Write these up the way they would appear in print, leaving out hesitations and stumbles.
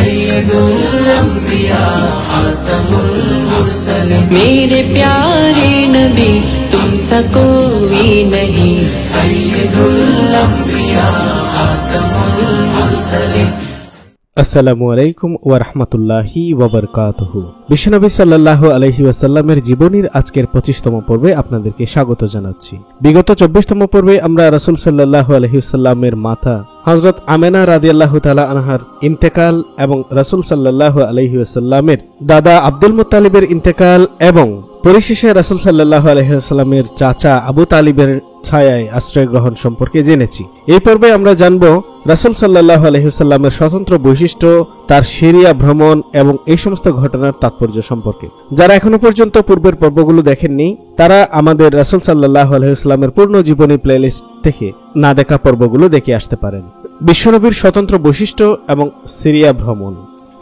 सैयदुल अंबिया खातमुल मुरसलीन। मेरे प्यारे नबी तुमसा कोई नहीं। सैयदुल अंबिया खातमुल मुरसलीन। আসসালামু আলাইকুম ওয়া রাহমাতুল্লাহি ওয়া বারাকাতুহু। বিশ্বনবী সাল্লাল্লাহু আলাইহি ওয়াসাল্লামের জীবনীর আজকের 25তম পর্বে আপনাদেরকে স্বাগত জানাচ্ছি। বিগত 24তম পর্বে আমরা রাসূল সাল্লাল্লাহু আলাইহি ওয়াসাল্লামের মাতা হযরত আমেনা রাদিয়াল্লাহু তাআলা আনহার ইন্তেকাল এবং রাসূল সাল্লাল্লাহু আলাইহি ওয়াসাল্লামের দাদা আব্দুল মুত্তালিবের ইন্তেকাল এবং পরিশেষে রাসূল সাল্লাল্লাহু আলাইহি ওয়াসাল্লামের চাচা আবু তালিবের ছায়ায় আশ্রয় গ্রহণ সম্পর্কে জেনেছি। এই পর্বে আমরা জানব রাসূল সাল্লাল্লাহু আলাইহি ওয়াসাল্লামের স্বতন্ত্র বৈশিষ্ট্য, তার সিরিয়া ভ্রমণ এবং এই সমস্ত ঘটনার তাৎপর্য সম্পর্কে। যারা এখনো পর্যন্ত পূর্বের পর্বগুলো দেখেননি তারা আমাদের রাসূল সাল্লাল্লাহু আলাইহি ওয়াসাল্লামের পূর্ণ জীবনী প্লেলিস্ট থেকে না দেখা পর্বগুলো দেখে আসতে পারেন। বিশ্বনবীর স্বতন্ত্র বৈশিষ্ট্য এবং সিরিয়া ভ্রমণ।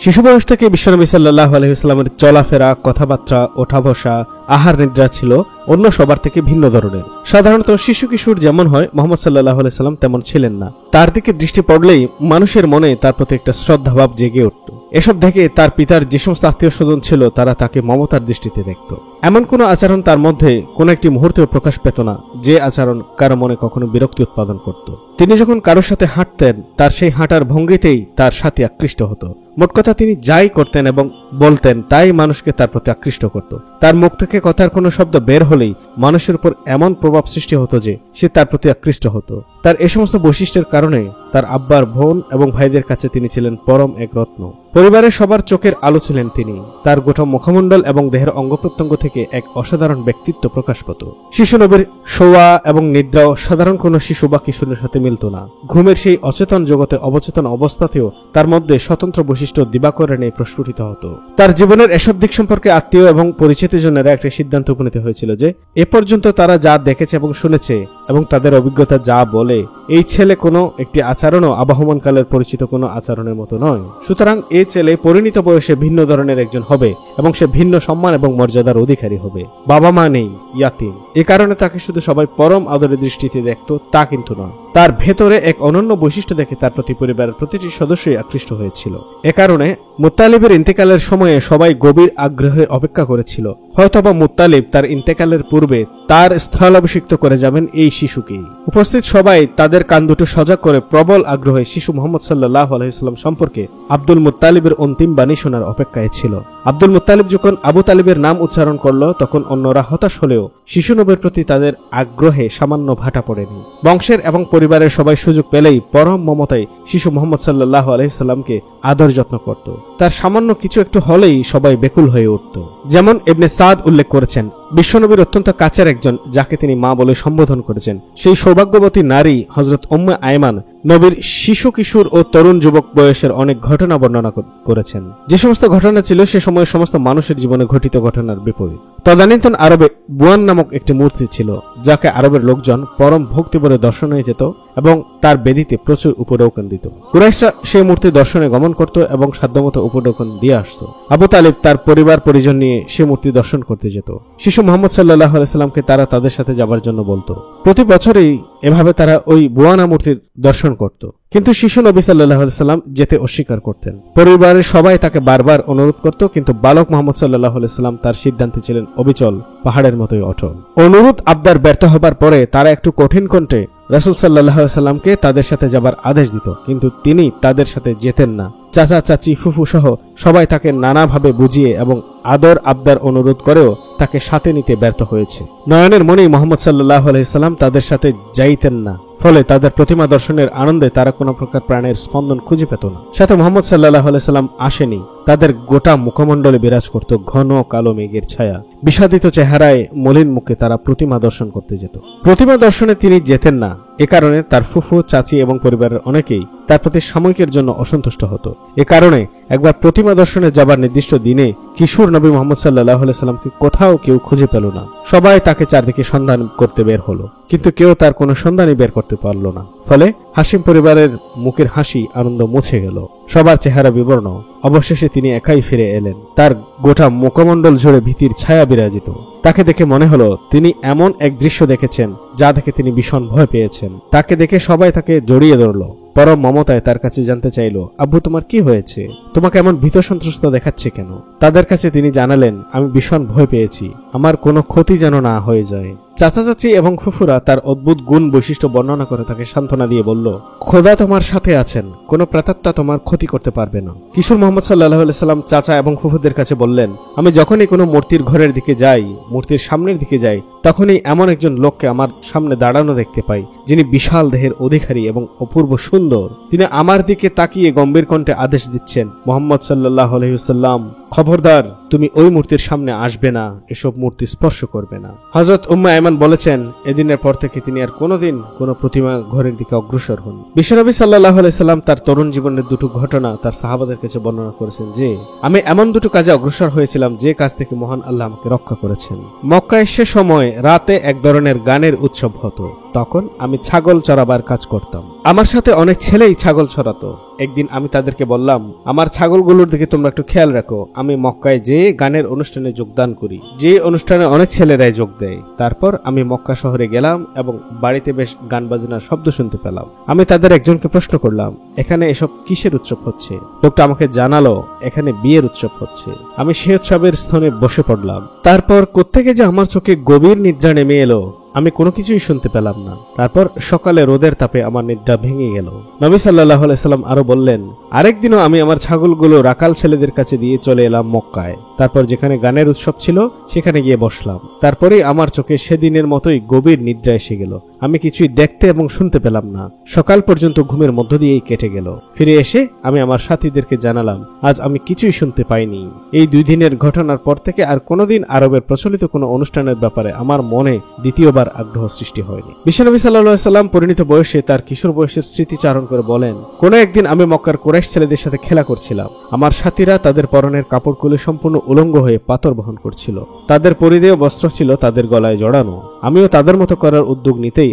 শিশু বয়স থেকে বিশ্বনবী সাল্লাল্লাহু আলাইহি ওয়াসাল্লামের চলাফেরা, কথাবার্তা, ওঠা বসা, আহার নিদ্রা ছিল অন্য সবার থেকে ভিন্ন ধরনের। সাধারণত শিশু কিশোর যেমন হয় মুহাম্মদ সাল্লাল্লাহু আলাইহি ওয়াসাল্লাম তেমন ছিলেন না। তার দিকে দৃষ্টি পড়লেই মানুষের মনে তার প্রতি একটা শ্রদ্ধাভাব জেগে উঠত। এসব দেখে তার পিতার যে সমস্ত আত্মীয় স্বজন ছিল তারা তাকে মমতার দৃষ্টিতে দেখত। এমন কোনো আচরণ তার মধ্যে কোনো একটি মুহূর্তেও প্রকাশ পেত না যে আচরণ কারো মনে কখনো বিরক্তি উৎপাদন করত। তিনি যখন কারোর সাথে হাঁটতেন তার সেই হাঁটার ভঙ্গিতেই তার সাথে আকৃষ্ট হতো। মোট কথা তিনি যাই করতেন এবং বলতেন তাই মানুষকে তার প্রতি আকৃষ্ট করত। তার মুখ থেকে কথার কোনো শব্দ বের হলেই মানুষের উপর এমন প্রভাব সৃষ্টি হতো যে সে তার প্রতি আকৃষ্ট হতো। তার এ সমস্ত বৈশিষ্ট্যের কারণে তার আব্বার, বোন এবং ভাইদের কাছে তিনি ছিলেন পরম এক রত্ন। পরিবারের সবার চোখের আলো ছিলেন তিনি। তার গোটা মুখমণ্ডল এবং দেহের অঙ্গপ্রত্যঙ্গ থেকে এক অসাধারণ ব্যক্তিত্ব প্রকাশ পেত। শিশু নবীর শোয়া এবং নিদ্রাও সাধারণ কোনো শিশু বা কিশোরের সাথে মিলত না। ঘুমের সেই অচেতন জগতে অবচেতন অবস্থাতেও তার মধ্যে স্বতন্ত্র বৈশিষ্ট্য দিবাকরণে প্রস্ফুটিত হতো। তার জীবনের এসব দিক সম্পর্কে আত্মীয় এবং পরিচিতজনেরা একটা সিদ্ধান্ত উপনীত হয়েছিল যে এ পর্যন্ত তারা যা দেখেছে এবং শুনেছে এবং তাদের অভিজ্ঞতা যা বলে এই ছেলে কোনো একটি আচরণও আবহমানকালের পরিচিত কোনো আচরণের মতো নয়। সুতরাং এই ছেলে পরিণত বয়সে ভিন্ন ধরনের একজন হবে এবং সে ভিন্ন সম্মান এবং মর্যাদার অধিকারী হবে। বাবা মা নেই, ইয়াতিম। এ কারণে তাকে শুধু সবাই পরম আদরের দৃষ্টিতে দেখত তা কিন্তু নয়। তার ভেতরে এক অনন্য বৈশিষ্ট্য দেখে তার প্রতি পরিবারের প্রতিটি সদস্যই আকৃষ্ট হয়েছিল। এ কারণে মুত্তালিবের ইন্তেকালের সময়ে সবাই গভীর আগ্রহে অপেক্ষা করেছিল। হয়তোবা মুত্তালিব তার ইন্তেকালের পূর্বে তার স্থলাভিষিক্ত করে যাবেন এই শিশুকেই। উপস্থিত সবাই তাদের কান দুটো সজাগ করে প্রবল আগ্রহে শিশু মুহাম্মদ সাল্লাল্লাহু আলাইহি ওয়াসাল্লাম সম্পর্কে আব্দুল মুত্তালিবের অন্তিম বাণী শোনার অপেক্ষায় ছিল। আব্দুল মুত্তালিব যখন আবু তালিবের নাম উচ্চারণ করল তখন অন্যরা হতাশ হলেও শিশু নবীর প্রতি তাদের আগ্রহে সামান্য ভাটা পড়েনি। বংশের এবং পরিবারের সবাই সুযোগ পেলেই পরম মমতায় শিশু মুহাম্মদ সাল্লাল্লাহু আলাইহি ওয়াসাল্লামকে আদর যত্ন করত। তার সামান্য কিছু একটু হলেই সবাই বেকুল হয়ে উঠত। যেমন ইবনে সাদ উল্লেখ করেছেন, বিশ্বনবীর অত্যন্ত কাছের একজন যাকে তিনি মা বলে সম্বোধন করেছেন সেই সৌভাগ্যবতী নারী হযরত উম্মে আয়মান নবীর শিশু কিশোর ও তরুণ যুবক বয়সের অনেক ঘটনা বর্ণনা করেছেন। যে সমস্ত ঘটনা ছিল সে সময় সমস্ত মানুষের জীবনে ঘটিত ঘটনার বিপরীত। তদানীন্তন আরবে বুয়ান নামক একটি মূর্তি ছিল যাকে আরবের লোকজন পরম ভক্তি বলে দর্শনে যেত এবং তার বেদিতে প্রচুর উপঢৌকন দিত। কুরাইশরা সেই মূর্তি দর্শনে গমন করত এবং সাধ্যমতো উপঢৌকন দিয়ে আসত। আবু তালিব তার পরিবার পরিজন নিয়ে সে মূর্তি দর্শন করতে যেত। শিশু মুহাম্মদ সাল্লাল্লাহু আলাইহি ওয়াসাল্লামকে তারা তাদের সাথে যাবার জন্য বলতো। প্রতি বছরই এভাবে তারা ওই বুয়ানা মূর্তির দর্শন করত, কিন্তু শিশু নবী সাল্লাল্লাহু আলাইহি ওয়াসাল্লাম যেতে অস্বীকার করতেন। পরিবারের সবাই তাকে বারবার অনুরোধ করত, কিন্তু বালক মুহাম্মদ সাল্লাল্লাহু আলাইহি ওয়াসাল্লাম তার সিদ্ধান্তে ছিলেন অবিচল, পাহাড়ের মতোই অটল। অনুরোধ আবদার ব্যর্থ হবার পরে তারা একটু কঠিন কণ্ঠে রাসূল সাল্লাল্লাহু আলাইহি ওয়াসাল্লামকে তাদের সাথে যাবার আদেশ দিত, কিন্তু তিনি তাদের সাথে যেতেন না। চাচা, চাচি, ফুফু সহ সবাই তাকে নানাভাবে বুঝিয়ে এবং আদর আবদার অনুরোধ করেও তাকে সাথে নিতে ব্যর্থ হয়েছে। নয়নের মনেই মুহাম্মদ সাল্লাল্লাহু আলাইহি ওয়াসাল্লাম তাদের সাথে যাইতেন না। ফলে তাদের প্রতিমা দর্শনের আনন্দে তারা কোনো প্রকার প্রাণের স্পন্দন খুঁজে পেত না। সাথে মুহাম্মদ সাল্লাল্লাহু আলাইহি ওয়াসাল্লাম আসেনি। তাদের গোটা মুখমণ্ডলে বিরাজ করত ঘন কালো মেঘের ছায়া। বিষাদিত চেহারায় মলিন মুখে তারা প্রতিমা দর্শন করতে যেত। প্রতিমা দর্শনে তিনি যেতেন না। এ কারণে তার ফুফু, চাচি এবং পরিবারের অনেকেই তার প্রতি সাময়িকের জন্য অসন্তুষ্ট হতো। এ কারণে একবার প্রতিমা দর্শনে যাবার নির্দিষ্ট দিনে কিশোর নবী মুহাম্মদ সাল্লাল্লাহু আলাইহি ওয়াসাল্লামকে কোথাও কেউ খুঁজে পেল না। সবাই তাকে চারদিকে সন্ধান করতে বের হলো, কিন্তু কেউ তার কোনো সন্ধানই বের করতে পারল না। ফলে হাসিম পরিবারের মুখের হাসি আনন্দ মুছে গেল। সবার চেহারা বিবর্ণ। অবশেষে তিনি একাই ফিরে এলেন। তার গোটা মুখমণ্ডল জুড়ে ভীতির ছায়া বিরাজিত। তাকে দেখে মনে হলো তিনি এমন এক দৃশ্য দেখেছেন যা দেখে তিনি ভীষণ ভয় পেয়েছেন। তাকে দেখে সবাই তাকে জড়িয়ে ধরল। পরম মমতায় তার কাছে জানতে চাইল, আব্বু তোমার কি হয়েছে, তোমাকে এমন ভীত সন্ত্রস্ত দেখাচ্ছে কেন? তাদের কাছে তিনি জানালেন, আমি ভীষণ ভয় পেয়েছি, আমার কোনো ক্ষতি যেন না হয়ে যায়। চাচা চাচি এবং ফুফুরা তার অদ্ভুত গুণ বৈশিষ্ট্য বর্ণনা করে তাকে সান্ত্বনা দিয়ে বলল, খোদা তোমার সাথে আছেন, কোনো প্রেতাত্মা তোমার ক্ষতি করতে পারবে না। কিশোর মোহাম্মদ সাল্লাল্লাহু আলাইহি সাল্লাম চাচা এবং ফুফুদের কাছে বললেন, আমি যখনই কোনো মূর্তির ঘরের দিকে যাই, মূর্তির সামনের দিকে যাই, তখনই এমন একজন লোককে আমার সামনে দাঁড়ানো দেখতে পাই, যিনি বিশাল দেহের অধিকারী এবং অপূর্ব সুন্দর। তিনি আমার দিকে তাকিয়ে গম্ভীর কণ্ঠে আদেশ দিচ্ছেন, মুহাম্মদ সাল্লাল্লাহু আলাইহি ওয়াসাল্লাম, খবরদার, তুমি ওই মূর্তির সামনে আসবে না, এসব মূর্তি স্পর্শ করবে না। হযরত উম্মে আয়মান বলেছেন, এদিনের পর থেকে তিনি আর কোনোদিন কোনো প্রতিমা ঘরের দিকে অগ্রসর হন। বিশ্বনবী সাল্লাল্লাহু আলাইহি সাল্লাম তার তরুণ জীবনের দুটো ঘটনা তার সাহাবাদের কাছে বর্ণনা করেছেন যে, আমি এমন দুটো কাজে অগ্রসর হয়েছিলাম যে কাজ থেকে মহান আল্লাহ আমাকে রক্ষা করেছেন। মক্কায় সে সময় রাতে এক ধরনের গানের উৎসব হতো। তখন আমি ছাগল চড়াবার কাজ করতাম। আমার সাথে অনেক ছেলেই ছাগল চড়াতো। একদিন আমি তাদেরকে বললাম, আমার ছাগলগুলোর দিকে তোমরা একটু খেয়াল রাখো। আমি মক্কায় যে গানের অনুষ্ঠানে যোগদান করি, যে অনুষ্ঠানে অনেক ছেলেরাই যোগ দেয়। তারপর আমি মক্কা শহরে গেলাম এবং বাড়িতে বেশ গান বাজনার শব্দ শুনতে পেলাম। আমি তাদের একজনকে প্রশ্ন করলাম, এখানে এসব কিসের উৎসব হচ্ছে? লোকটা আমাকে জানালো, এখানে বিয়ের উৎসব হচ্ছে। আমি সে উৎসবের স্থানে বসে পড়লাম। তারপর কোত্থেকে যে আমার চোখে গভীর নিদ্রা নেমে এলো, আমি কোনো কিছুই শুনতে পেলাম না। তারপর সকালে রোদের তাপে আমার নিদ্রা ভেঙে গেল। নবী সাল্লাল্লাহু আলাইহি সাল্লাম আরো বললেন, আরেকদিনও আমি আমার ছাগলগুলো রাখাল ছেলেদের কাছে দিয়ে চলে এলাম মক্কায়। তারপর যেখানে গানের উৎসব ছিল সেখানে গিয়ে বসলাম। তারপরেই আমার চোখে সেদিনের মতোই গভীর নিদ্রা এসে গেল। আমি কিছুই দেখতে এবং শুনতে পেলাম না। সকাল পর্যন্ত ঘুমের মধ্য দিয়েই কেটে গেল। ফিরে এসে আমি আমার সাথীদেরকে জানালাম, আজ আমি কিছুই শুনতে পাইনি। এই 2 দিনের ঘটনার পর থেকে আর কোনোদিন আরবের প্রচলিত কোনো অনুষ্ঠানের ব্যাপারে আমার মনে দ্বিতীয়বার আগ্রহ সৃষ্টি হয়নি। বিশ্বনবী সাল্লাল্লাহু আলাইহি সাল্লাম পরিণত বয়সে তার কিশোর বয়সের স্মৃতিচারণ করে বলেন, কোনো একদিন আমি মক্কার কুরাইশ ছেলেদের সাথে খেলা করছিলাম। আমার সাথীরা তাদের পরনের কাপড় খুলে সম্পূর্ণ উলঙ্গ হয়ে পাথর বহন করছিল। তাদের পরিধেয় বস্ত্র ছিল তাদের গলায় জড়ানো। আমিও তাদের মতো করার উদ্যোগ নিতেই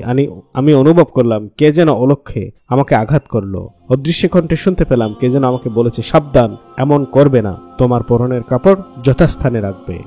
আমি অনুভব করলাম কে যেন অলক্ষ্যে আমাকে আঘাত করলো। অদৃশ্য কণ্ঠে শুনতে পেলাম কে যেন আমাকে বলেছে, সাবধান, এমন করবে না, তোমার পরনের কাপড় যথাস্থানে রাখবে।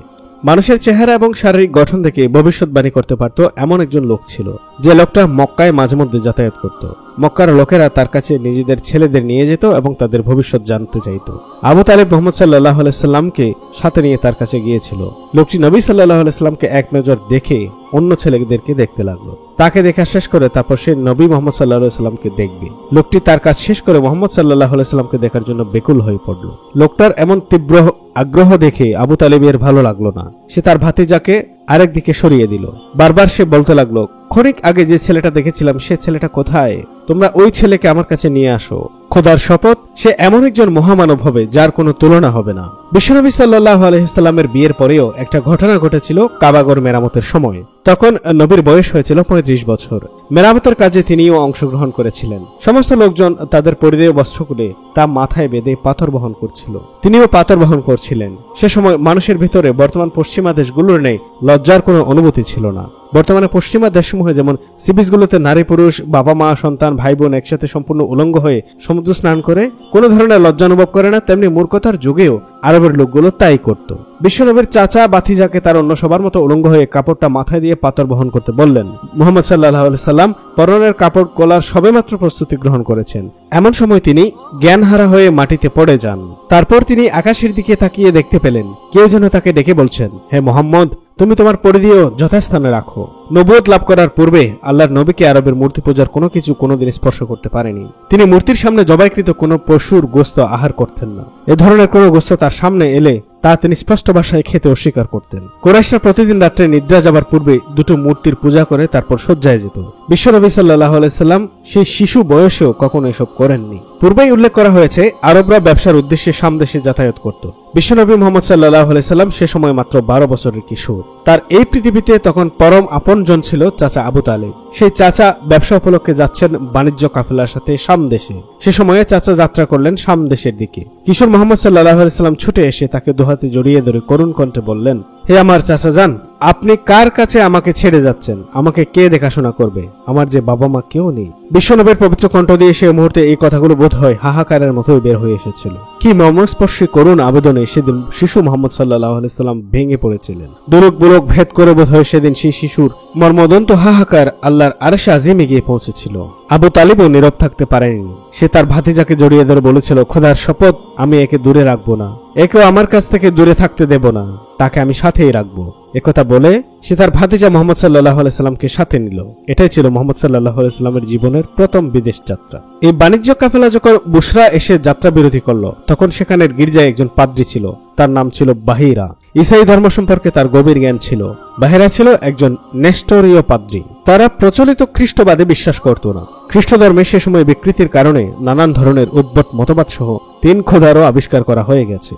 মানুষের চেহারা এবং শারীরিক গঠন থেকে ভবিষ্যৎবাণী করতে পারত এমন একজন লোক ছিল, যে লোকটা মক্কায় মাঝে মধ্যে যাতায়াত করত। মক্কার লোকেরা তার কাছে নিজেদের ছেলেদের নিয়ে যেত এবং তাদের ভবিষ্যৎ জানতে চাইত। আবু তালেব মুহাম্মদ সাল্লাল্লাহু আলাইহি সাল্লামকে সাথে নিয়ে তার কাছে গিয়েছিল। লোকটি নবী সাল্লাল্লাহু আলাইহি সাল্লামকে এক নজর দেখে অন্য ছেলেদেরকে দেখতে লাগলো। তাকে দেখা শেষ করে তারপর সে নবী মুহাম্মদ সাল্লাল্লাহু আলাইহি সাল্লামকে দেখবে। লোকটি তার কাজ শেষ করে মুহাম্মদ সাল্লাল্লাহু আলাইহি সাল্লামকে দেখার জন্য বেকুল হয়ে পড়ল। লোকটার এমন তীব্র আগ্রহ দেখে আবু তালেবের ভালো লাগলো না। সে তার ভাতিজাকে আরেক দিকে সরিয়ে দিল। বারবার সে বলতে লাগলো, ক্ষণিক আগে যে ছেলেটা দেখেছিলাম সে ছেলেটা কোথায়? তোমরা ওই ছেলেকে আমার কাছে নিয়ে আসো। খোদার শপথ, সে এমন একজন মহামানব হবে যার কোনো তুলনা হবে না। বিশ্বনবী সাল্লাল্লাহু আলাইহি সাল্লামের বিয়ের পরেও একটা ঘটনা ঘটেছিল কাবাগর মেরামতের সময়। তখন নবীর বয়স হয়েছিল 35 বছর। মেরামতের কাজে তিনিও অংশগ্রহণ করেছিলেন। সমস্ত লোকজন তাদের পরিধেয় বস্ত্র খুলে তা মাথায় বেঁধে পাথর বহন করছিল। তিনিও পাথর বহন করছিলেন। সে সময় মানুষের ভিতরে বর্তমান পশ্চিমা দেশগুলোর নেই লজ্জার কোনো অনুভূতি ছিল না। বর্তমানে পশ্চিমা দেশসমূহে যেমন সি বিচগুলোতে নারী পুরুষ, বাবা মা, সন্তান, ভাই বোন একসাথে সম্পূর্ণ উলঙ্গ হয়ে সমুদ্র স্নান করে কোনো ধরনের লজ্জা অনুভব করে না, তেমনি মূর্খতার যুগেও আরবের লোকগুলো তাই করত। বিশ্বনবীর চাচা বাতিজাকে তার অন্য সবার মতো উলঙ্গ হয়ে কাপড়টা মাথায় দিয়ে পাথর বহন করতে বললেন। মুহাম্মদ সাল্লাল্লাহু আলাইহি সাল্লাম পরনের কাপড় গলার সবেমাত্র প্রস্তুতি গ্রহণ করেছেন। এমন সময় তিনি জ্ঞানহারা হয়ে মাটিতে পড়ে যান। তারপর তিনি আকাশের দিকে তাকিয়ে দেখতে পেলেন কেউ যেন তাকে ডেকে বলছেন, হে মুহাম্মদ, তুমি তোমার পরিধেয় যথাস্থানে রাখো। নবুয়ত লাভ করার পূর্বে আল্লাহর নবীকে আরবের মূর্তি পূজার কোনো কিছু কোনোদিন স্পর্শ করতে পারেনি। তিনি মূর্তির সামনে জবাইকৃত কোনো পশুর গোশত আহার করতেন না। এ ধরনের কোনো গোশত তার সামনে এলে তা তিনি স্পষ্ট ভাষায় খেতে অস্বীকার করতেন। কুরাইশরা প্রতিদিন রাত্রে নিদ্রা যাবার পূর্বে দুটো মূর্তির পূজা করে তারপর শয্যায় যেত। বিশ্বনবী সাল্লাল্লাহু আলাইহি সাল্লাম সেই শিশু বয়সেও কখনো এসব করেননি। পূর্বেই উল্লেখ করা হয়েছে আরবরা ব্যবসার উদ্দেশ্যে সামদেশে যাতায়াত করত। বিশ্বনবী মুহাম্মদ সাল্লাল্লাহু আলাইহি সাল্লাম সে সময় মাত্র 12 বছরের কিশোর। তার এই পৃথিবীতে তখন পরম আপনজন ছিল চাচা আবু তালেব। সেই চাচা ব্যবসা উপলক্ষে যাচ্ছেন বাণিজ্য কাফেলার সাথে শাম দেশে। সে সময়ে চাচা যাত্রা করলেন শাম দেশের দিকে। কিশোর মুহাম্মদ সাল্লাল্লাহু আলাইহি সাল্লাম ছুটে এসে তাকে দুহাতে জড়িয়ে ধরে করুণ কণ্ঠে বললেন, হে আমার চাচা যান, আপনি কার কাছে আমাকে ছেড়ে যাচ্ছেন? আমাকে কে দেখাশোনা করবে? আমার যে বাবা মা কেউ নেই। বিশ্বনবীর পবিত্র কণ্ঠ দিয়ে সে মুহূর্তে এই কথাগুলো বোধ হয় হাহাকারের মতোই বের হয়ে এসেছিল। কি মর্মস্পর্শী করুণ আবেদনে সেদিন শিশু মুহাম্মদ সাল্লাল্লাহু আলাইহি সাল্লাম ভেঙে পড়েছিলেন। দুরুক বুলক ভেদ করে বোধ হয় সেদিন সেই শিশুর মর্মদন্ত হাহাকার আল্লাহর আরশে আজিমে গিয়ে পৌঁছেছিল। আবু তালিবও নীরব থাকতে পারেনি। সে তার ভাতিজাকে জড়িয়ে ধরে বলেছিল, খোদার শপথ, আমি একে দূরে রাখবো না, একেও আমার কাছ থেকে দূরে থাকতে দেব না, তাকে আমি সাথেই রাখবো। একথা বলে সে তার ভাতিজা মুহাম্মদ সাল্লাল্লাহু আলাইহি সাল্লামকে সাথে নিল। এটাই ছিল মুহাম্মদ সাল্লাল্লাহু আলাইহি সাল্লামের জীবনের প্রথম বিদেশ যাত্রা। এই বাণিজ্য কাফেলা যখন বুশরা এসে যাত্রা বিরতি করলো, তখন সেখানের গির্জায় একজন পাদ্রী ছিল, তার নাম ছিল বাহিরা। ইসাই ধর্ম সম্পর্কে তার গভীর জ্ঞান ছিল। বাহিরা ছিল একজন নেস্টোরীয় পাদ্রী। তারা প্রচলিত খ্রিস্টবাদে বিশ্বাস করত না। খ্রিস্ট ধর্মে সে সময় বিকৃতির কারণে নানান ধরনের উদ্ভট মতবাদ সহ 3 খোদারও আবিষ্কার করা হয়ে গেছে।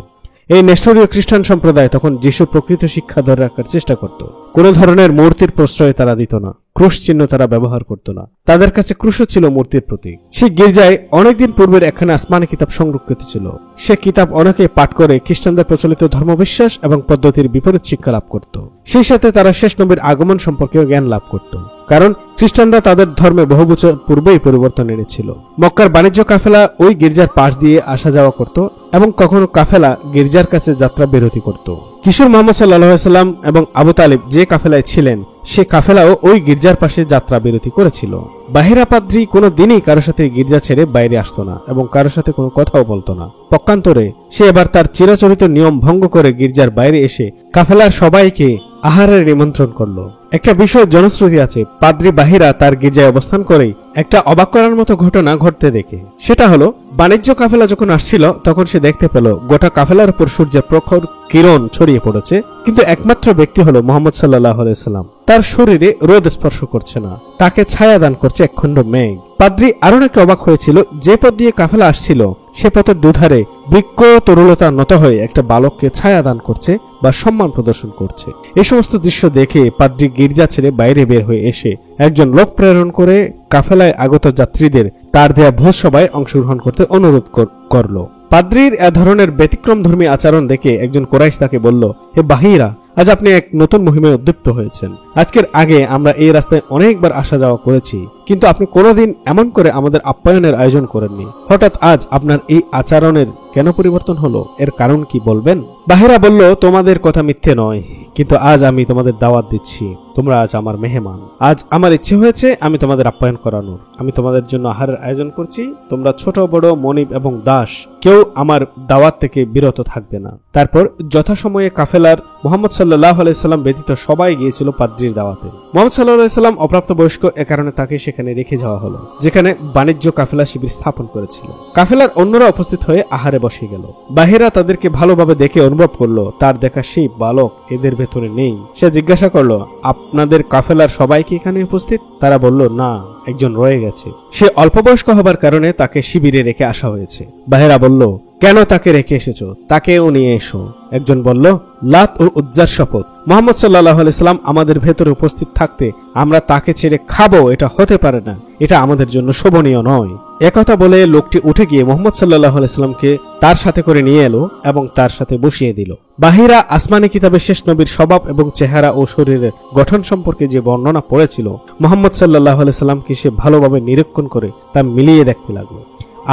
এই নেস্টোরীয় খ্রিস্টান সম্প্রদায় তখন যিশু প্রকৃত শিক্ষা ধরে রাখার চেষ্টা করত। কোন ধরনের মূর্তির প্রশ্রয় তারা দিত না, ক্রুশ চিহ্ন তারা ব্যবহার করত না। তাদের কাছে ক্রুশও ছিল মূর্তির প্রতীক। সেই গির্জায় অনেকদিন পূর্বের একখানা আসমানি কিতাব সংরক্ষিত ছিল। সে কিতাব অনেকে পাঠ করে খ্রিস্টানদের প্রচলিত ধর্মবিশ্বাস এবং পদ্ধতির বিপরীত শিক্ষা লাভ করত। সেই সাথে তারা শেষ নবীর আগমন সম্পর্কেও জ্ঞান লাভ করত, কারণ খ্রিস্টানরা তাদের ধর্মে বহু বছর পূর্বেই পরিবর্তন এনেছিল। মক্কার বাণিজ্য কাফেলা ওই গির্জার পাশ দিয়ে আসা যাওয়া করত এবং কখনো কাফেলা গির্জার কাছে যাত্রা বিরতি করত। কিশোর মুহাম্মদ সাল্লাল্লাহু আলাইহি সাল্লাম এবং আবু তালিব যে কাফেলায় ছিলেন, সে কাফেলাও ওই গির্জার পাশে যাত্রা বিরতি করেছিল। বাহিরা পাদ্রী কোনো দিনই কারোর সাথে গির্জা ছেড়ে বাইরে আসতো না এবং কারোর সাথে কোনো কথাও বলতো না। পক্ষান্তরে সে এবার তার চিরাচরিত নিয়ম ভঙ্গ করে গির্জার বাইরে এসে কাফেলার সবাইকে আহারের নিমন্ত্রণ করলো। একটা বিষয় জনশ্রুতি আছে, পাদ্রী বাহিরা তার গির্জায় অবস্থান করেই একটা অবাক করার মতো ঘটনা ঘটতে দেখে। সেটা হলো, বাণিজ্য কাফেলা যখন আসছিল তখন সে দেখতে পেল গোটা কাফেলার উপর সূর্যের প্রখর কিরণ ছড়িয়ে পড়েছে, কিন্তু একমাত্র ব্যক্তি হলো মুহাম্মদ সাল্লাল্লাহু আলাইহি সাল্লাম। তার শরীরে রোদ স্পর্শ করছে না, তাকে ছায়া দান করছে একখণ্ড মেঘ। পাদ্রী আরো নাকি অবাক হয়েছিল, যে পথ দিয়ে কাফেলা আসছিল সে পথের দুধারে বৃক্ষ তরুলতা নত হয়ে একটা বালককে ছায়া দান করছে বা সম্মান প্রদর্শন করছে। এই সমস্ত দৃশ্য দেখে পাদ্রী গির্জা ছেড়ে বাইরে বের হয়ে এসে একজন লোক প্রেরণ করে কাফেলায় আগত যাত্রীদের তার দেয়া ভোজ সভায় অংশগ্রহণ করতে অনুরোধ করল। পাদ্রীর এ ধরনের ব্যতিক্রমধর্মী আচরণ দেখে একজন কুরাইশ তাকে বলল, হে বাহিরা, আজ আপনি এক নতুন মহিমায় উদ্দীপ্ত হয়েছেন। আজকের আগে আমরা এই রাস্তায় অনেকবার আসা যাওয়া করেছি, কিন্তু আপনি কোনোদিন এমন করে আমাদের আপ্যায়নের আয়োজন করেননি। হঠাৎ আজ আপনার এই আচরণের কেন পরিবর্তন হলো? এর কারণ কি বলবেন? বাহিরা বলল, তোমাদের কথা মিথ্যে নয়, কিন্তু আজ আমি তোমাদের দাওয়াত দিচ্ছি। তোমরা আজ আমার মেহমান। আজ আমার ইচ্ছে হয়েছে আমি তোমাদের আপ্যায়ন করানোর। আমি তোমাদের জন্য আহারের আয়োজন করছি। তোমরা ছোট বড়, মনিব এবং দাস কেউ আমার দাওয়াত থেকে বিরত থাকবে না। তারপর যথাসময়ে কাফেলার মুহাম্মদ সাল্লাল্লাহু আলাইহি সাল্লাম ব্যতীত সবাই গিয়েছিল পাদ্রীর দাওয়াতে। মুহাম্মদ সাল্লাল্লাহু আলাইহি সাল্লাম অপ্রাপ্ত বয়স্ক, এ কারণে তাকে সেখানে রেখে যাওয়া হলো, যেখানে বাণিজ্য কাফেলা শিবির স্থাপন করেছিল। কাফেলার অন্যরা উপস্থিত হয়ে আহারে বসে গেল। বাহিরা তাদেরকে ভালোভাবে দেখে অনুভব করলো তার দেখা সেই বালক এদের ভেতরে নেই। সে জিজ্ঞাসা করলো, আপনাদের কাফেলার সবাই কি এখানে উপস্থিত? তারা বলল, না, একজন রয়ে গেছে। সে অল্প বয়স্ক হবার কারণে তাকে শিবিরে রেখে আসা হয়েছে। বাহিরা বলল, কেন তাকে রেখে এসেছো? তাকেও নিয়ে এসো। একজন বলল, লাত ও উজ্জার শপথ, মুহাম্মদ সাল্লাল্লাহু আলাইহি সাল্লাম আমাদের ভেতরে উপস্থিত থাকতে আমরা তাকে ছেড়ে খাবো, এটা হতে পারে না, এটা আমাদের জন্য শোভনীয় নয়। একথা বলে লোকটি উঠে গিয়ে মুহাম্মদ সাল্লাল্লাহু আলাইহি সাল্লামকে তার সাথে করে নিয়ে এলো এবং তার সাথে বসিয়ে দিল। বাহিরা আসমানি কিতাবে শেষ নবীর স্বভাব এবং চেহারা ও শরীরের গঠন সম্পর্কে যে বর্ণনা পড়েছিল, মুহাম্মদ সাল্লাল্লাহু আলাইহি সাল্লামকে সে ভালোভাবে নিরীক্ষণ করে তা মিলিয়ে দেখতে লাগলো।